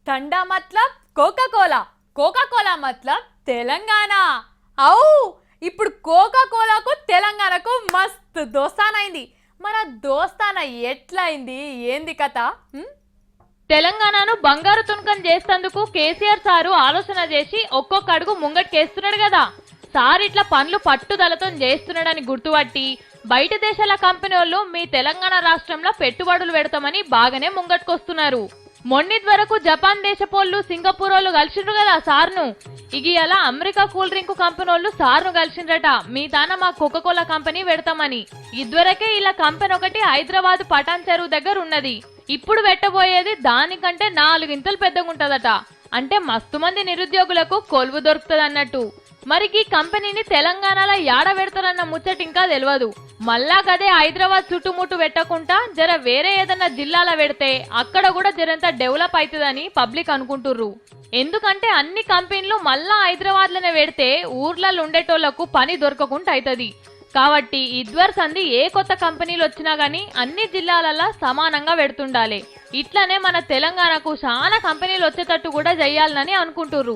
ठंडा मतलब Coca Cola, Coca Cola मतलब తెలంగాణ. అవు ఇప్పుడు కోకా కోలాకు తెలంగాణకు మస్తు దోస్తానైంది. మన దోస్తాన ఎట్లయింది ఏంది కథ? తెలంగాణను బంగారు తునకం చేసేందుకు కేసీఆర్ సారు ఆలోచన చేసి ఒక్కొక్క అడుగు ముంగట్కేస్తున్నాడు కదా. సార్ ఇట్లా పనులు పట్టుదలతో చేస్తున్నాడని గుర్తుపట్టి బయట దేశాల కంపెనీ వాళ్ళు మీ తెలంగాణ రాష్ట్రంలో పెట్టుబడులు పెడతామని బాగానే ముంగట్కొస్తున్నారు. మొన్నిటి వరకు జపాన్ దేశపోళ్ళు సింగపూర్ వాళ్ళు కలిసిండ్రు కదా సార్ను. అలా అమెరికా కూల్ డ్రింక్ కంపెనీ వాళ్ళు సార్ను కలిసిండ్రట. మీ తాన మా కోకా కోలా కంపెనీ పెడతామని. ఇదివరకే ఇలా కంపెనీ ఒకటి హైదరాబాద్ పటాన్ చెరువు దగ్గర ఉన్నది. ఇప్పుడు పెట్టబోయేది దానికంటే 4 ఇంతలు పెద్దగా ఉంటదట. అంటే మస్తు మంది నిరుద్యోగులకు కొలువు దొరుకుతుంది అన్నట్టు. మరి ఈ కంపెనీని తెలంగాణలో యాడ పెడతారన్న ముచ్చట ఇంకా తెలియదు. మళ్ళా కదే హైదరాబాద్ చుట్టుముట్టు పెట్టకుండా జర వేరే ఏదన్నా జిల్లాలో పెడితే అక్కడ కూడా జరంత డెవలప్ అవుతుందని పబ్లిక్ అనుకుంటుర్రు. ఎందుకంటే అన్ని కంపెనీలు మళ్ళా హైదరాబాద్ లోనే పెడితే ఊర్లలో ఉండేటోళ్లకు పని దొరకకుండా అవుతుంది. కాబట్టి ఇదివరసంది ఏ కొత్త కంపెనీలు వచ్చినా గానీ అన్ని జిల్లాలలో సమానంగా పెడుతుండాలి. ఇట్లనే మన తెలంగాణకు చాలా కంపెనీలు వచ్చేటట్టు కూడా చెయ్యాలని అనుకుంటుర్రు.